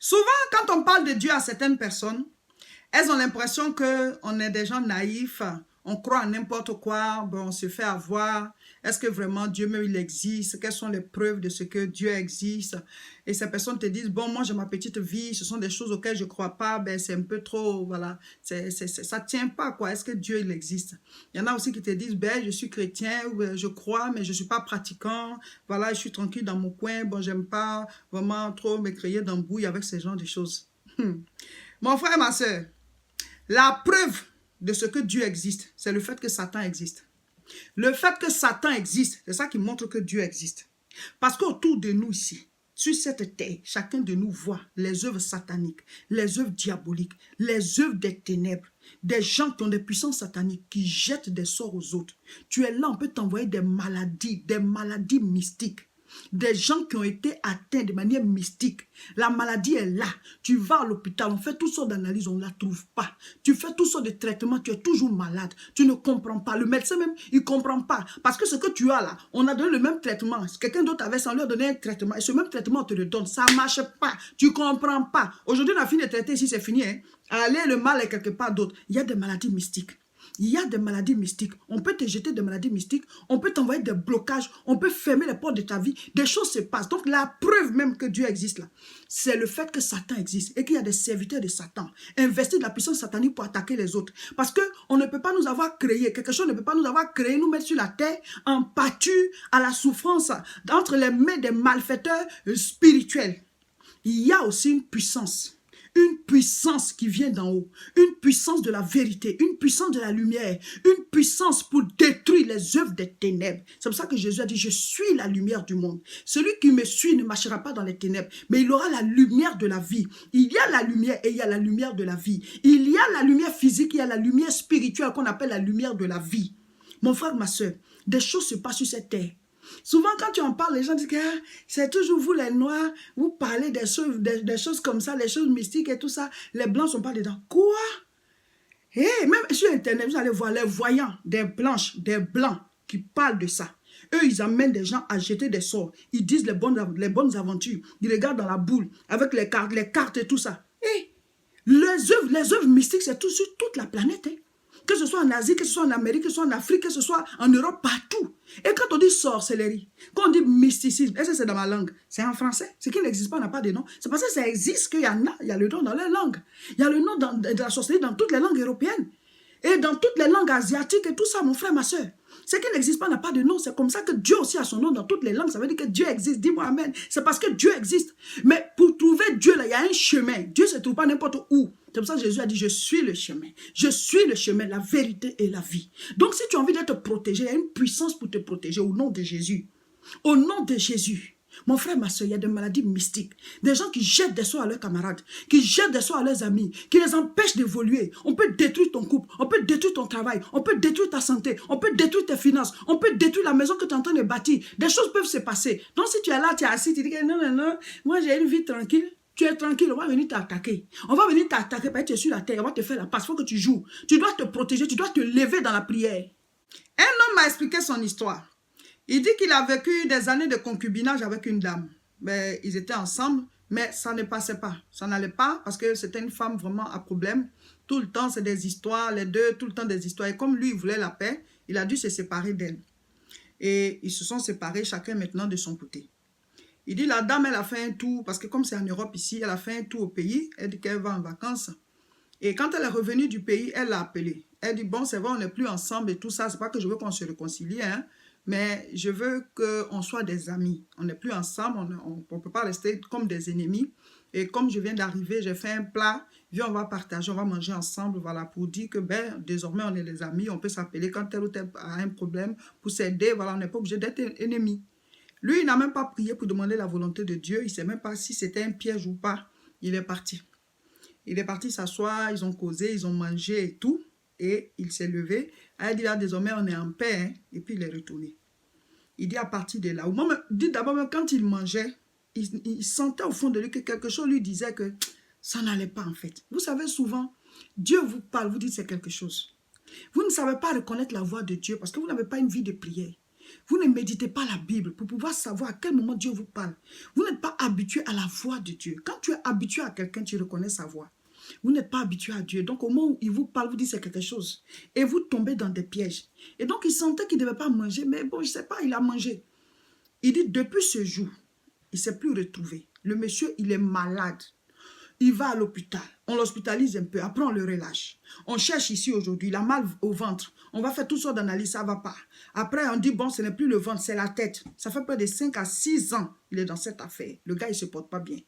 Souvent, quand on parle de Dieu à certaines personnes, elles ont l'impression qu'on est des gens naïfs, on croit à n'importe quoi, bon, on se fait avoir. Est-ce que vraiment Dieu même il existe? Quelles sont les preuves de ce que Dieu existe? Et ces personnes te disent, bon, moi j'ai ma petite vie, ce sont des choses auxquelles je ne crois pas, ben, c'est un peu trop, voilà, ça ne tient pas, quoi. Est-ce que Dieu il existe? Il y en a aussi qui te disent, ben, je suis chrétien, je crois, mais je ne suis pas pratiquant, voilà, je suis tranquille dans mon coin, bon, j'aime pas vraiment trop me créer d'embrouille avec ce genre de choses. Mon frère et ma soeur, la preuve de ce que Dieu existe, c'est le fait que Satan existe. Le fait que Satan existe, c'est ça qui montre que Dieu existe. Parce qu'autour de nous ici, sur cette terre, chacun de nous voit les œuvres sataniques, les œuvres diaboliques, les œuvres des ténèbres, des gens qui ont des puissances sataniques, qui jettent des sorts aux autres. Tu es là, on peut t'envoyer des maladies mystiques. Des gens qui ont été atteints de manière mystique. La maladie est là. Tu vas à l'hôpital, on fait toutes sortes d'analyses, on ne la trouve pas. Tu fais toutes sortes de traitements, tu es toujours malade. Tu ne comprends pas. Le médecin même, il ne comprend pas. Parce que ce que tu as là, on a donné le même traitement. Quelqu'un d'autre avait sans lui donner un traitement. Et ce même traitement, on te le donne. Ça ne marche pas. Tu ne comprends pas. Aujourd'hui, on a fini de traiter ici, c'est fini. Hein? Allez, le mal est quelque part d'autre. Il y a des maladies mystiques. Il y a des maladies mystiques. On peut te jeter des maladies mystiques. On peut t'envoyer des blocages. On peut fermer les portes de ta vie. Des choses se passent. Donc la preuve même que Dieu existe là, c'est le fait que Satan existe et qu'il y a des serviteurs de Satan investis de la puissance satanique pour attaquer les autres. Parce qu'on ne peut pas nous avoir créé. Quelque chose ne peut pas nous avoir créé, nous mettre sur la terre en pâture à la souffrance entre les mains des malfaiteurs spirituels. Il y a aussi une puissance qui vient d'en haut, une puissance de la vérité, une puissance de la lumière, une puissance pour détruire les œuvres des ténèbres. C'est pour ça que Jésus a dit, je suis la lumière du monde. Celui qui me suit ne marchera pas dans les ténèbres, mais il aura la lumière de la vie. Il y a la lumière et il y a la lumière de la vie. Il y a la lumière physique, il y a la lumière spirituelle qu'on appelle la lumière de la vie. Mon frère, ma soeur, des choses se passent sur cette terre. Souvent, quand tu en parles, les gens disent que c'est toujours vous les noirs, vous parlez des choses comme ça, les choses mystiques et tout ça. Les blancs ne sont pas dedans. Quoi? Même sur Internet, vous allez voir les voyants, des blanches, des blancs qui parlent de ça. Eux, ils amènent des gens à jeter des sorts. Ils disent les bonnes aventures. Ils regardent dans la boule avec les cartes et tout ça. Les œuvres mystiques, c'est tout sur toute la planète. Que ce soit en Asie, que ce soit en Amérique, que ce soit en Afrique, que ce soit en Europe, partout. Et quand on dit sorcellerie, quand on dit mysticisme, est-ce que c'est dans ma langue? C'est en français. Ce qui n'existe pas n'a pas de nom. C'est parce que ça existe qu'il y en a. Il y a le nom dans les langues. Il y a le nom de la sorcellerie dans toutes les langues européennes. Et dans toutes les langues asiatiques et tout ça, mon frère, ma soeur. Ce qui n'existe pas n'a pas de nom. C'est comme ça que Dieu aussi a son nom dans toutes les langues. Ça veut dire que Dieu existe. Dis-moi amen. C'est parce que Dieu existe. Mais pour trouver Dieu, là, il y a un chemin. Dieu ne se trouve pas n'importe où. C'est pour ça que Jésus a dit, je suis le chemin. Je suis le chemin, la vérité et la vie. Donc si tu as envie d'être protégé, il y a une puissance pour te protéger au nom de Jésus. Au nom de Jésus. Mon frère, ma soeur, il y a des maladies mystiques. Des gens qui jettent des sorts à leurs camarades, qui jettent des sorts à leurs amis, qui les empêchent d'évoluer. On peut détruire ton couple, on peut détruire ton travail, on peut détruire ta santé, on peut détruire tes finances, on peut détruire la maison que tu es en train de bâtir. Des choses peuvent se passer. Donc si tu es là, tu es assis, tu dis que non, non, non, moi j'ai une vie tranquille. Tu es tranquille, on va venir t'attaquer. On va venir t'attaquer parce que tu es sur la terre, on va te faire la passe. Il faut que tu joues. Tu dois te protéger, tu dois te lever dans la prière. Un homme m'a expliqué son histoire. Il dit qu'il a vécu des années de concubinage avec une dame. Mais ils étaient ensemble, mais ça ne passait pas. Ça n'allait pas parce que c'était une femme vraiment à problème. Tout le temps, c'est des histoires, les deux, tout le temps des histoires. Et comme lui, il voulait la paix, il a dû se séparer d'elle. Et ils se sont séparés, chacun maintenant de son côté. Il dit, la dame, elle a fait un tour, parce que comme c'est en Europe ici, elle a fait un tour au pays. Elle dit qu'elle va en vacances. Et quand elle est revenue du pays, elle l'a appelé. Elle dit, bon, c'est vrai, on n'est plus ensemble et tout ça. C'est pas que je veux qu'on se réconcilie, hein. Mais je veux qu'on soit des amis. On n'est plus ensemble, on ne peut pas rester comme des ennemis. Et comme je viens d'arriver, j'ai fait un plat. Viens, on va partager, on va manger ensemble. Voilà, pour dire que ben, désormais, on est des amis. On peut s'appeler quand tel ou tel a un problème pour s'aider. Voilà, on n'est pas obligé d'être ennemis. Lui, il n'a même pas prié pour demander la volonté de Dieu. Il ne sait même pas si c'était un piège ou pas. Il est parti. Il est parti s'asseoir, ils ont causé, ils ont mangé et tout. Et il s'est levé. Elle dit, là, désormais, on est en paix. Hein? Et puis, il est retourné. Il dit à partir de là. Dit d'abord, quand il mangeait, il sentait au fond de lui que quelque chose lui disait que ça n'allait pas en fait. Vous savez, souvent, Dieu vous parle, vous dites c'est quelque chose. Vous ne savez pas reconnaître la voix de Dieu parce que vous n'avez pas une vie de prière. Vous ne méditez pas la Bible pour pouvoir savoir à quel moment Dieu vous parle. Vous n'êtes pas habitué à la voix de Dieu. Quand tu es habitué à quelqu'un, tu reconnais sa voix. Vous n'êtes pas habitué à Dieu. Donc, au moment où il vous parle, vous dites c'est quelque chose. Et vous tombez dans des pièges. Et donc, il sentait qu'il ne devait pas manger. Mais bon, je ne sais pas, il a mangé. Il dit, depuis ce jour, il ne s'est plus retrouvé. Le monsieur, il est malade. Il va à l'hôpital. On l'hospitalise un peu. Après, on le relâche. On cherche ici aujourd'hui. Il a mal au ventre. On va faire toutes sortes d'analyses. Ça ne va pas. Après, on dit, bon, ce n'est plus le ventre, c'est la tête. Ça fait près de 5 à 6 ans. Il est dans cette affaire. Le gars, il ne se porte pas bien.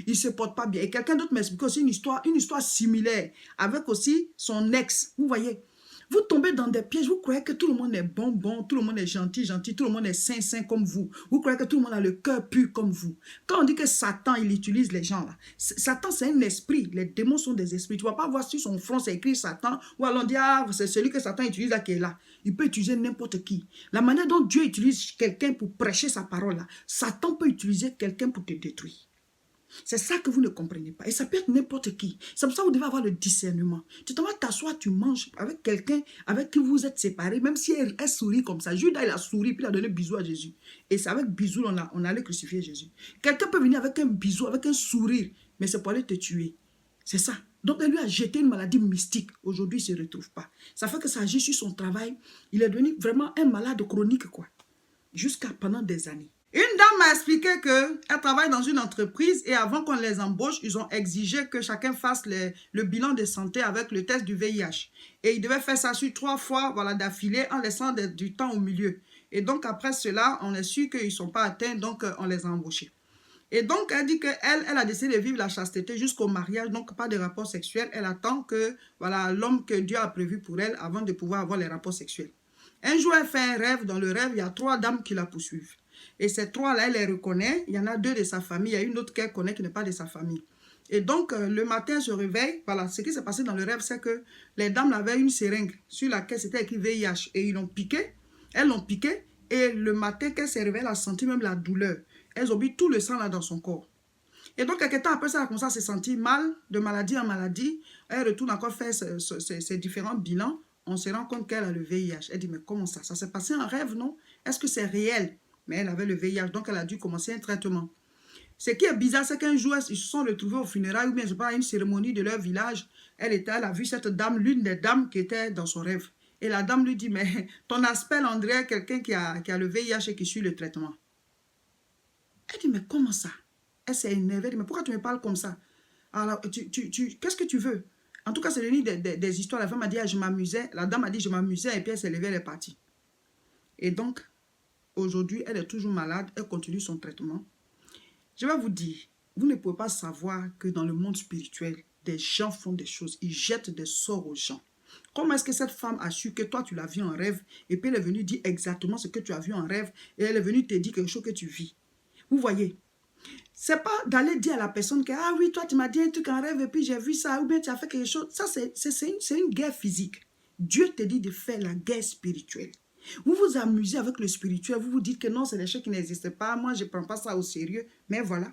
Il ne se porte pas bien. Et quelqu'un d'autre m'explique aussi une histoire similaire avec aussi son ex. Vous voyez, vous tombez dans des pièges. Vous croyez que tout le monde est bon, tout le monde est gentil, tout le monde est sain comme vous. Vous croyez que tout le monde a le cœur pur comme vous. Quand on dit que Satan, il utilise les gens là. Satan, c'est un esprit. Les démons sont des esprits. Tu ne vas pas voir sur son front, c'est écrit Satan. Ou alors on dit, ah, c'est celui que Satan utilise là qui est là. Il peut utiliser n'importe qui. La manière dont Dieu utilise quelqu'un pour prêcher sa parole là, Satan peut utiliser quelqu'un pour te détruire. C'est ça que vous ne comprenez pas. Et ça peut être n'importe qui. C'est pour ça que vous devez avoir le discernement. Tu t'en vas t'asseoir, tu manges avec quelqu'un avec qui vous êtes séparés, même si elle sourit comme ça. Judas, il a souri, puis il a donné bisou à Jésus. Et c'est avec bisou, on allait crucifier Jésus. Quelqu'un peut venir avec un bisou, avec un sourire, mais c'est pour aller te tuer. C'est ça. Donc, elle lui a jeté une maladie mystique. Aujourd'hui, il ne se retrouve pas. Ça fait que ça agit sur son travail. Il est devenu vraiment un malade chronique, quoi. Jusqu'à pendant des années. Une dame m'a expliqué qu'elle travaille dans une entreprise et avant qu'on les embauche, ils ont exigé que chacun fasse le bilan de santé avec le test du VIH. Et ils devaient faire ça sur 3 fois voilà, d'affilée en laissant du temps au milieu. Et donc après cela, on a su qu'ils ne sont pas atteints, donc on les a embauchés. Et donc elle dit qu'elle a décidé de vivre la chasteté jusqu'au mariage, donc pas de rapport sexuel. Elle attend que voilà l'homme que Dieu a prévu pour elle avant de pouvoir avoir les rapports sexuels. Un jour, elle fait un rêve. Dans le rêve, il y a 3 dames qui la poursuivent. Et ces 3-là, elle les reconnaît. Il y en a 2 de sa famille. Il y a une autre qu'elle connaît qui n'est pas de sa famille. Et donc, le matin, elle se réveille. Voilà, ce qui s'est passé dans le rêve, c'est que les dames avaient une seringue sur laquelle c'était écrit VIH. Et ils l'ont piqué. Elles l'ont piqué. Et le matin, qu'elle s'est réveillée, elle a senti même la douleur. Elles ont mis tout le sang là dans son corps. Et donc, quelques temps après ça, comme ça, elle s'est sentie mal, de maladie en maladie. Elle retourne encore faire ses différents bilans. On se rend compte qu'elle a le VIH. Elle dit, mais comment ça? Ça s'est passé en rêve, non? Est-ce que c'est réel? Mais elle avait le VIH, donc elle a dû commencer un traitement. Ce qui est bizarre, c'est qu'un jour, ils se sont retrouvés au funérail ou bien, je sais pas, à une cérémonie de leur village. Elle a vu cette dame, l'une des dames qui était dans son rêve. Et la dame lui dit, mais ton aspect, on dirait quelqu'un qui a le VIH et qui suit le traitement. Elle dit, mais comment ça? Elle s'est énervée, elle dit, mais pourquoi tu me parles comme ça? Alors, qu'est-ce que tu veux? En tout cas, c'est devenu des histoires. La femme a dit, ah, je m'amusais. La dame a dit, je m'amusais. Et puis, elle s'est levée, elle est partie. Et donc, aujourd'hui, elle est toujours malade. Elle continue son traitement. Je vais vous dire, vous ne pouvez pas savoir que dans le monde spirituel, des gens font des choses. Ils jettent des sorts aux gens. Comment est-ce que cette femme a su que toi, tu l'as vu en rêve? Et puis, elle est venue dire exactement ce que tu as vu en rêve. Et elle est venue te dire quelque chose que tu vis. Vous voyez? C'est pas d'aller dire à la personne que, ah oui, toi, tu m'as dit un truc en rêve et puis j'ai vu ça, ou bien tu as fait quelque chose. Ça, c'est une guerre physique. Dieu te dit de faire la guerre spirituelle. Vous vous amusez avec le spirituel, vous vous dites que non, c'est des choses qui n'existent pas, moi, je ne prends pas ça au sérieux. Mais voilà,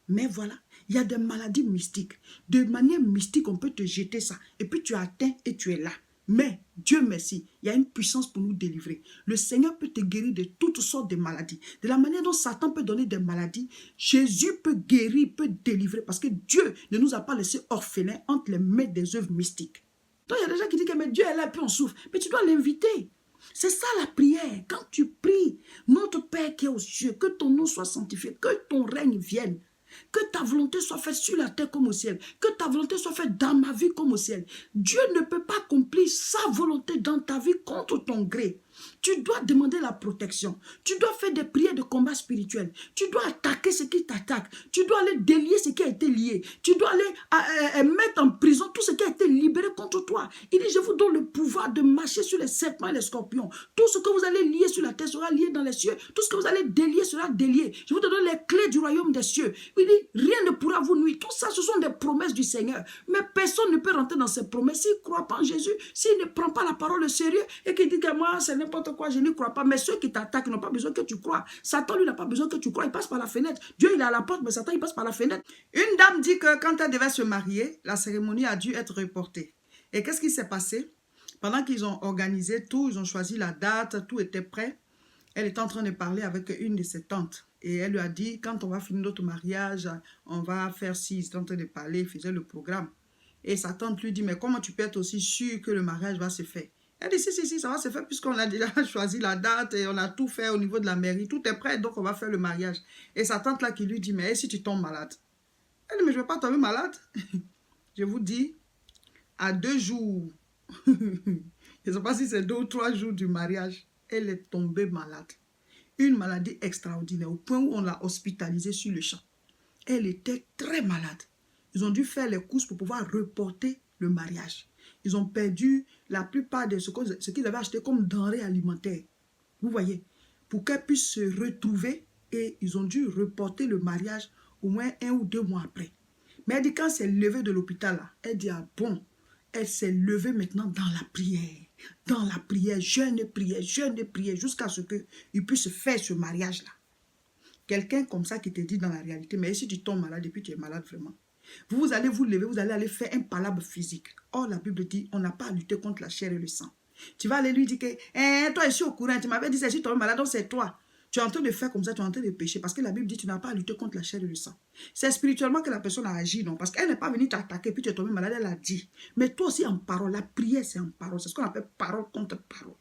il y a des maladies mystiques. De manière mystique, on peut te jeter ça. Et puis tu atteins et tu es là. Mais, Dieu merci, il y a une puissance pour nous délivrer. Le Seigneur peut te guérir de toutes sortes de maladies. De la manière dont Satan peut donner des maladies, Jésus peut guérir, peut délivrer. Parce que Dieu ne nous a pas laissé orphelins entre les mains des œuvres mystiques. Donc, il y a des gens qui disent que mais Dieu est là et puis on souffre. Mais tu dois l'inviter. C'est ça la prière. Quand tu pries, notre Père qui est aux cieux, que ton nom soit sanctifié, que ton règne vienne. Que ta volonté soit faite sur la terre comme au ciel. Que ta volonté soit faite dans ma vie comme au ciel. Dieu ne peut pas accomplir sa volonté dans ta vie contre ton gré. Tu dois demander la protection. Tu dois faire des prières de combat spirituel. Tu dois attaquer ce qui t'attaque. Tu dois aller délier ce qui a été lié. Tu dois aller mettre en prison tout ce qui a été libéré contre toi. Il dit, je vous donne le pouvoir de marcher sur les serpents et les scorpions. Tout ce que vous allez lier sur la terre sera lié dans les cieux. Tout ce que vous allez délier sera délié. Je vous donne les clés du royaume des cieux. Il dit, rien ne pourra vous nuire. Tout ça, ce sont des promesses du Seigneur. Mais personne ne peut rentrer dans ces promesses s'il ne croit pas en Jésus, s'il ne prend pas la parole au sérieux et qu'il dit que moi, c'est n'importe quoi, je n'y crois pas. Mais ceux qui t'attaquent n'ont pas besoin que tu crois. Satan, lui, n'a pas besoin que tu crois. Il passe par la fenêtre. Dieu, il est à la porte, mais Satan, il passe par la fenêtre. Une dame dit que quand elle devait se marier, la cérémonie a dû être reportée. Et qu'est-ce qui s'est passé? Pendant qu'ils ont organisé tout, ils ont choisi la date, tout était prêt. Elle était en train de parler avec une de ses tantes. Et elle lui a dit, quand on va finir notre mariage, on va faire ci. Ils étaient en train de parler, ils faisaient le programme. Et sa tante lui dit, mais comment tu peux être aussi sûre que le mariage va se faire? Elle dit, si, ça va se faire puisqu'on a déjà choisi la date et on a tout fait au niveau de la mairie. Tout est prêt, donc on va faire le mariage. Et sa tante là qui lui dit, mais si tu tombes malade? Elle dit, mais je ne vais pas tomber malade. Je vous dis, à 2 jours, je ne sais pas si c'est 2 ou 3 jours du mariage, elle est tombée malade. Une maladie extraordinaire, au point où on l'a hospitalisée sur le champ. Elle était très malade. Ils ont dû faire les courses pour pouvoir reporter le mariage. Ils ont perdu la plupart de ce qu'ils avaient acheté comme denrées alimentaires. Vous voyez, pour qu'elle puisse se retrouver, et ils ont dû reporter le mariage au moins 1 ou 2 mois après. Mais elle dit, quand elle s'est levée de l'hôpital, elle dit, ah bon, elle s'est levée maintenant dans la prière. Dans la prière, jeûne et prière, jusqu'à ce qu'ils puissent faire ce mariage-là. Quelqu'un comme ça qui te dit dans la réalité, mais si tu tombes malade et puis tu es malade vraiment, vous allez vous lever, vous allez aller faire un palabre physique. Or, la Bible dit, on n'a pas à lutter contre la chair et le sang. Tu vas aller lui dire que, toi, je suis au courant, tu m'avais dit, si tu tombes malade, donc c'est toi. Tu es en train de faire comme ça, tu es en train de pécher. Parce que la Bible dit, tu n'as pas à lutter contre la chair et le sang. C'est spirituellement que la personne a agi, non? Parce qu'elle n'est pas venue t'attaquer, puis tu es tombé malade, elle a dit. Mais toi aussi en parole, la prière c'est en parole. C'est ce qu'on appelle parole contre parole.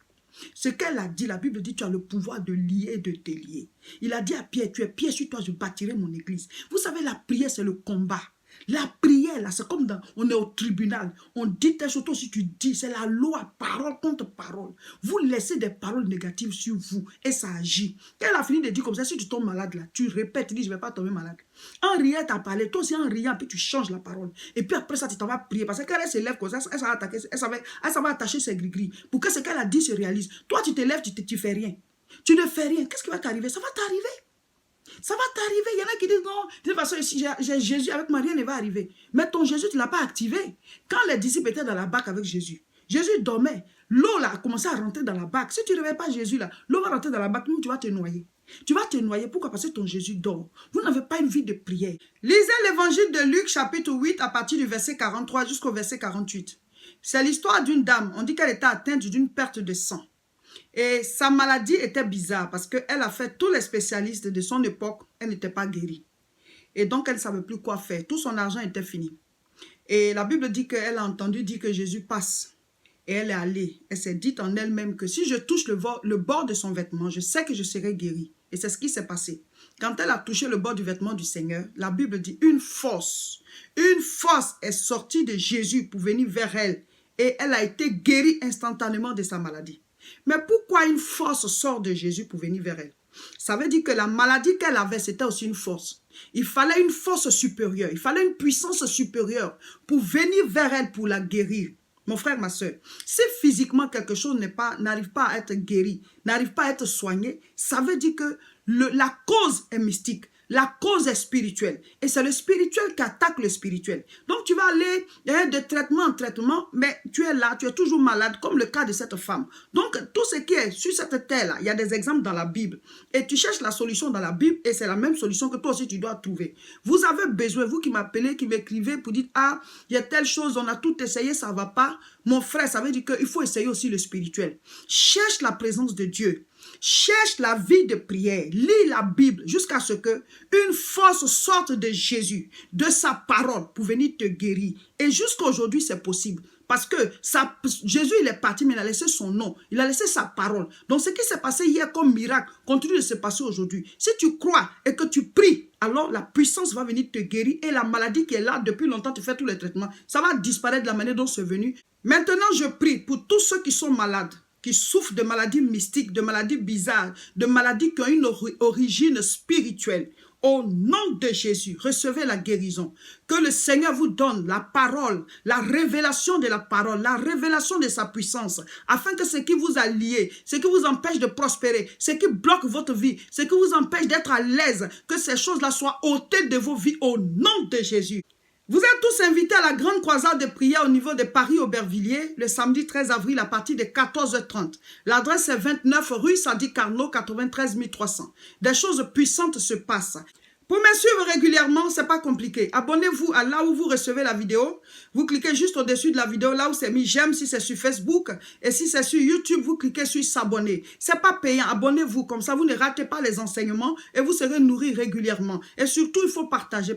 Ce qu'elle a dit, la Bible dit, tu as le pouvoir de lier et de délier. Il a dit à Pierre, tu es Pierre, sur toi, je bâtirai mon église. Vous savez, la prière, c'est le combat. La prière, là, c'est comme on est au tribunal. On dit tes choses, si tu dis, c'est la loi, parole contre parole. Vous laissez des paroles négatives sur vous et ça agit. Quand elle a fini de dire comme ça, si tu tombes malade là, tu répètes, tu dis, je ne vais pas tomber malade. En riant, tu as parlé, toi aussi en riant, puis tu changes la parole. Et puis après ça, tu t'en vas prier. Parce que quand elle se lève comme ça, elle s'en va attacher ses gris-gris. Pour que ce qu'elle a dit se réalise. Toi, tu te lèves, tu fais rien. Tu ne fais rien. Qu'est-ce qui va t'arriver? Ça va t'arriver. Ça va t'arriver. Il y en a qui disent non, de toute façon, si j'ai Jésus avec moi, rien ne va arriver. Mais ton Jésus, tu ne l'as pas activé. Quand les disciples étaient dans la barque avec Jésus, Jésus dormait. L'eau là a commencé à rentrer dans la barque. Si tu ne réveilles pas Jésus là, l'eau va rentrer dans la barque, tu vas te noyer. Tu vas te noyer. Pourquoi? Parce que ton Jésus dort. Vous n'avez pas une vie de prière. Lisez l'évangile de Luc chapitre 8 à partir du verset 43 jusqu'au verset 48. C'est l'histoire d'une dame. On dit qu'elle était atteinte d'une perte de sang. Et sa maladie était bizarre parce qu'elle a fait tous les spécialistes de son époque, elle n'était pas guérie. Et donc, elle ne savait plus quoi faire. Tout son argent était fini. Et la Bible dit qu'elle a entendu dire que Jésus passe. Et elle est allée. Elle s'est dit en elle-même que si je touche le bord de son vêtement, je sais que je serai guérie. Et c'est ce qui s'est passé. Quand elle a touché le bord du vêtement du Seigneur, la Bible dit une force est sortie de Jésus pour venir vers elle. Et elle a été guérie instantanément de sa maladie. Mais pourquoi une force sort de Jésus pour venir vers elle? Ça veut dire que la maladie qu'elle avait, c'était aussi une force. Il fallait une force supérieure, il fallait une puissance supérieure pour venir vers elle, pour la guérir. Mon frère, ma soeur, si physiquement quelque chose n'arrive pas à être guéri, n'arrive pas à être soigné, ça veut dire que la cause est mystique. La cause est spirituelle. Et c'est le spirituel qui attaque le spirituel. Donc, tu vas aller de traitement en traitement, mais tu es là, tu es toujours malade, comme le cas de cette femme. Donc, tout ce qui est sur cette terre-là, il y a des exemples dans la Bible. Et tu cherches la solution dans la Bible, et c'est la même solution que toi aussi tu dois trouver. Vous avez besoin, vous qui m'appelez, qui m'écrivez pour dire, ah, il y a telle chose, on a tout essayé, ça ne va pas. Mon frère, ça veut dire qu'il faut essayer aussi le spirituel. Cherche la présence de Dieu. Cherche la vie de prière, lis la Bible jusqu'à ce que une force sorte de Jésus, de sa parole pour venir te guérir. Et jusqu'à aujourd'hui, c'est possible. Parce que Jésus, il est parti, mais il a laissé son nom. Il a laissé sa parole. Donc, ce qui s'est passé hier comme miracle continue de se passer aujourd'hui. Si tu crois et que tu pries, alors la puissance va venir te guérir. Et la maladie qui est là depuis longtemps, tu fais tous les traitements. Ça va disparaître de la manière dont c'est venu. Maintenant, je prie pour tous ceux qui sont malades, qui souffrent de maladies mystiques, de maladies bizarres, de maladies qui ont une origine spirituelle. Au nom de Jésus, recevez la guérison. Que le Seigneur vous donne la parole, la révélation de la parole, la révélation de sa puissance, afin que ce qui vous a lié, ce qui vous empêche de prospérer, ce qui bloque votre vie, ce qui vous empêche d'être à l'aise, que ces choses-là soient ôtées de vos vies au nom de Jésus. Vous êtes tous invités à la grande croisade de prière au niveau de Paris-Aubervilliers le samedi 13 avril à partir de 14h30. L'adresse est 29 rue Sadi Carnot, 93 300. Des choses puissantes se passent. Pour me suivre régulièrement, c'est pas compliqué. Abonnez-vous à là où vous recevez la vidéo. Vous cliquez juste au-dessus de la vidéo, là où c'est mis j'aime si c'est sur Facebook. Et si c'est sur YouTube, vous cliquez sur s'abonner. C'est pas payant. Abonnez-vous. Comme ça, vous ne ratez pas les enseignements et vous serez nourris régulièrement. Et surtout, il faut partager.